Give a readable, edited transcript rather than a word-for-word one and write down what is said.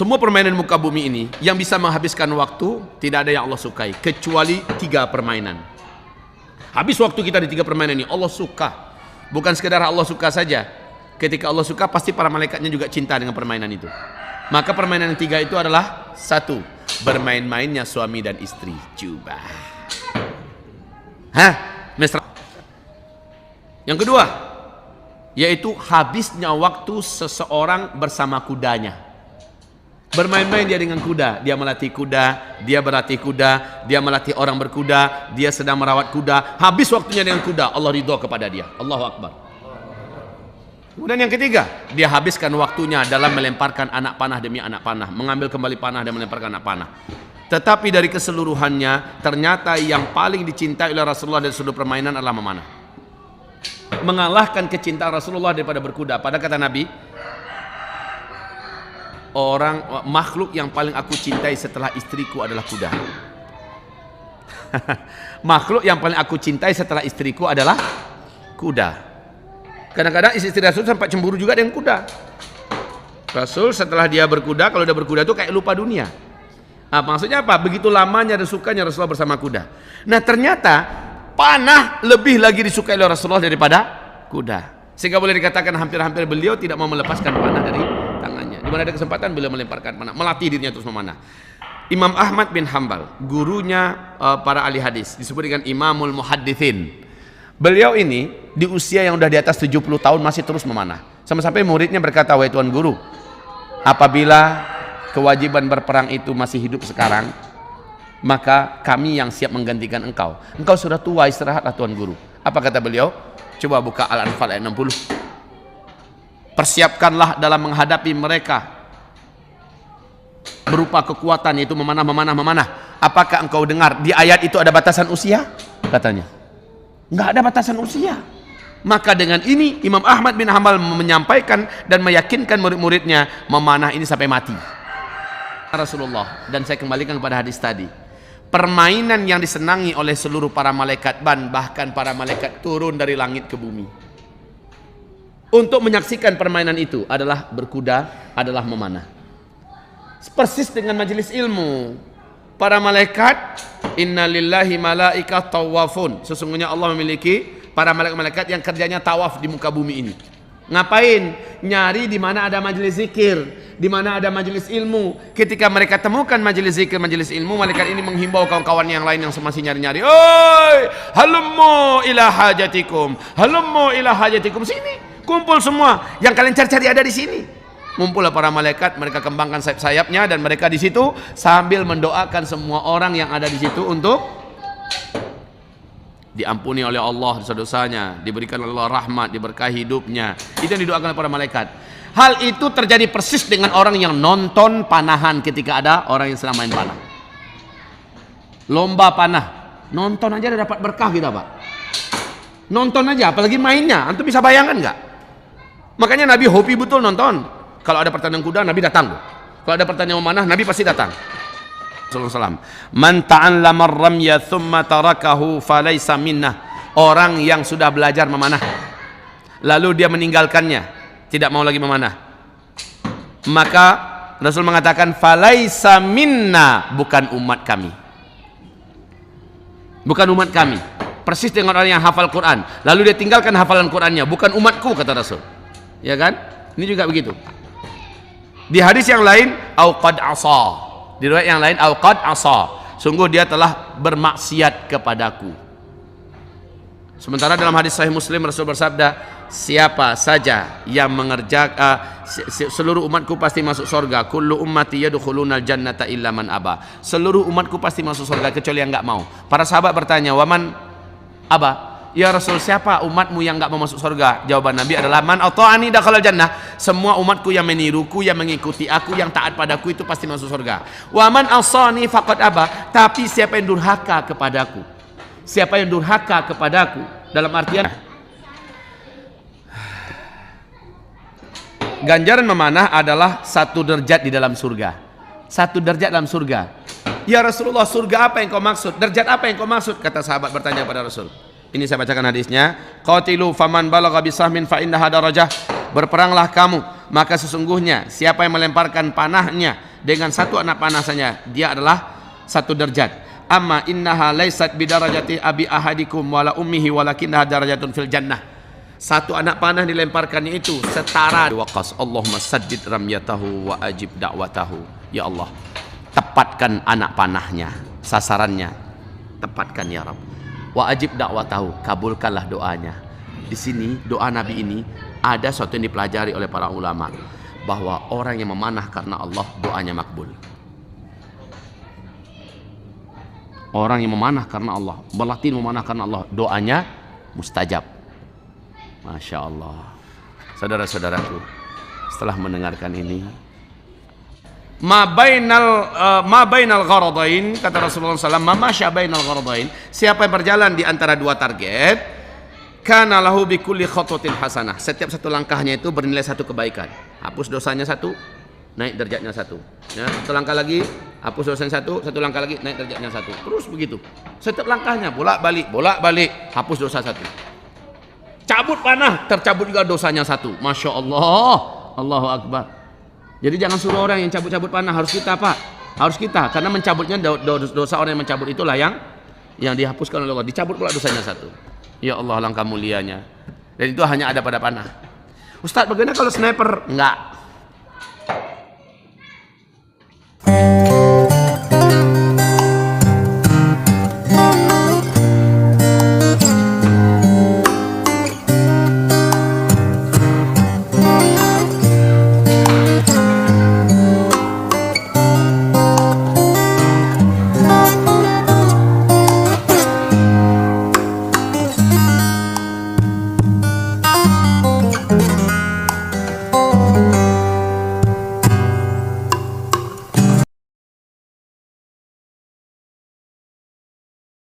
Semua permainan muka bumi ini yang bisa menghabiskan waktu, tidak ada yang Allah sukai kecuali 3 permainan. Habis waktu kita di 3 permainan ini, Allah suka. Bukan sekedar Allah suka saja. Ketika Allah suka, pasti para malaikatnya juga cinta dengan permainan itu. Maka permainan yang 3 itu adalah 1, bermain-mainnya suami dan istri. Coba. Mesra. Yang kedua, yaitu habisnya waktu seseorang bersama kudanya. Bermain-main dia dengan kuda, dia melatih kuda, dia berlatih kuda, dia melatih orang berkuda, dia sedang merawat kuda. Habis waktunya dengan kuda, Allah ridho kepada dia. Allahu Akbar. Kemudian yang ketiga, dia habiskan waktunya dalam melemparkan anak panah demi anak panah, mengambil kembali panah dan melemparkan anak panah. Tetapi dari keseluruhannya, ternyata yang paling dicintai oleh Rasulullah dari seluruh permainan adalah memanah. Mengalahkan kecintaan Rasulullah daripada berkuda. Pada kata Nabi, makhluk yang paling aku cintai setelah istriku adalah kuda. Makhluk yang paling aku cintai setelah istriku adalah kuda. Kadang-kadang istri Rasul sempat cemburu juga dengan kuda. Rasul setelah dia berkuda, kalau dia berkuda itu kayak lupa dunia. Maksudnya apa? Begitu lamanya dan sukanya Rasulullah bersama kuda. Nah ternyata panah lebih lagi disukai oleh Rasulullah daripada kuda. Sehingga boleh dikatakan hampir-hampir beliau tidak mau melepaskan panah dari tangannya. Di mana ada kesempatan beliau melemparkan panah, melatih dirinya terus memanah. Imam Ahmad bin Hanbal, gurunya para ahli hadis, disebut dengan Imamul Muhaddithin. Beliau ini di usia yang sudah di atas 70 tahun masih terus memanah. Sampai-sampai muridnya berkata, "Wahai Tuan Guru, apabila kewajiban berperang itu masih hidup sekarang, maka kami yang siap menggantikan engkau. Engkau sudah tua, istirahatlah Tuan Guru." Apa kata beliau? Coba buka Al-Anfal ayat 60. Persiapkanlah dalam menghadapi mereka berupa kekuatan, yaitu memanah. Apakah engkau dengar di ayat itu ada batasan usia? Katanya nggak ada batasan usia. Maka dengan ini Imam Ahmad bin Hanbal menyampaikan dan meyakinkan murid-muridnya memanah ini sampai mati. Rasulullah, dan saya kembalikan kepada hadis tadi, permainan yang disenangi oleh seluruh para malaikat, bahkan para malaikat turun dari langit ke bumi untuk menyaksikan permainan itu adalah berkuda, adalah memanah. Persis dengan majelis ilmu. Para malaikat, inna lillahi malaikat tawafun. Sesungguhnya Allah memiliki para malaikat yang kerjanya tawaf di muka bumi ini. Ngapain? Nyari di mana ada majelis zikir, di mana ada majelis ilmu. Ketika mereka temukan majelis zikir, majelis ilmu, malaikat ini menghimbau kawan-kawan yang lain yang masih nyari-nyari. "Oi, halummu ila hajatikum. Halummu ila hajatikum. Sini, kumpul semua. Yang kalian cari-cari ada di sini." Ngumpullah para malaikat, mereka kembangkan sayap-sayapnya dan mereka di situ sambil mendoakan semua orang yang ada di situ untuk diampuni oleh Allah dosa-dosanya, diberikan oleh Allah rahmat, diberkahi hidupnya. Itu yang didoakan oleh para malaikat. Hal itu terjadi persis dengan orang yang nonton panahan ketika ada orang yang sedang main panah. Lomba panah, nonton aja udah dapat berkah kita, Pak. Nonton aja, apalagi mainnya. Antum bisa bayangkan nggak? Makanya Nabi hobi betul nonton. Kalau ada pertandingan kuda, Nabi datang. Kalau ada pertandingan memanah, Nabi pasti datang. Sallallahu. Man ta'allama ar-ramya thumma tarakahu falaysa minnah. Orang yang sudah belajar memanah lalu dia meninggalkannya, tidak mau lagi memanah, maka Rasul mengatakan falaysa minna, bukan umat kami. Bukan umat kami. Persis dengan orang yang hafal Quran lalu dia tinggalkan hafalan Qurannya, bukan umatku, kata Rasul. Ya kan? Ini juga begitu. Di hadis yang lain, au qad asa. Di riwayat yang lain, au qad asa. Sungguh dia telah bermaksiat kepadaku. Sementara dalam hadis Sahih Muslim Rasul bersabda, siapa saja yang mengerjakan seluruh umatku pasti masuk surga. Kullu ummati yadkhulunal jannata illa man aba. Seluruh umatku pasti masuk surga kecuali yang enggak mau. Para sahabat bertanya, "Waman aba?" Ya Rasul, siapa umatmu yang enggak mau masuk surga? Jawaban Nabi adalah, "Man ata'ani dakhalal jannah." Semua umatku yang meniruku, yang mengikuti aku, yang taat padaku itu pasti masuk surga. Wa man asani faqad aba. Tapi siapa yang durhaka kepadaku? Siapa yang durhaka kepadaku? Dalam artian ganjaran memanah adalah 1 derajat di dalam surga. 1 derajat dalam surga. Ya Rasulullah, surga apa yang kau maksud? Derajat apa yang kau maksud? Kata sahabat bertanya pada Rasul. Ini saya bacakan hadisnya. Qatilu faman balagha bisahmin fa innaha darajah. Berperanglah kamu, maka sesungguhnya siapa yang melemparkan panahnya dengan satu anak panah saja dia adalah satu derajat. Amma innaha laysat bidarajati abi ahadikum wala ummihi walakinnaha darajatun fil jannah. Satu anak panah dilemparkannya itu setara waqas. Allahumma saddid ramyatahu wa ajib da'watahu. Ya Allah, tepatkan anak panahnya, sasarannya, tepatkan ya Rabb. Wa ajib da'watahu, kabulkanlah doanya. Di sini doa Nabi ini ada sesuatu yang dipelajari oleh para ulama, bahwa orang yang memanah karena Allah doanya makbul. Orang yang memanah karena Allah, berlatih memanah karena Allah, doanya mustajab. Masya Allah. Saudara-saudaraku, setelah mendengarkan ini, ma bainal gharadain, kata Rasulullah SAW, ma masya bainal gharadain, siapa yang berjalan di antara dua target, kana lahu bi kulli khatwatin hasanah, setiap satu langkahnya itu bernilai satu kebaikan. Hapus dosanya satu, naik derajatnya satu. Ya, satu langkah lagi, hapus dosanya satu langkah lagi, naik derajatnya satu. Terus begitu. Setiap langkahnya bolak-balik, hapus dosa satu. Cabut panah, tercabut juga dosanya satu. Masya Allah, Allahu Akbar. Jadi jangan suruh orang yang cabut-cabut panah, harus kita Pak. Harus kita, karena mencabutnya dosa orang yang mencabut itulah yang dihapuskan oleh Allah. Dicabut pula dosanya satu. Ya Allah, langkah mulianya. Dan itu hanya ada pada panah. Ustaz, bagaimana kalau sniper? Enggak.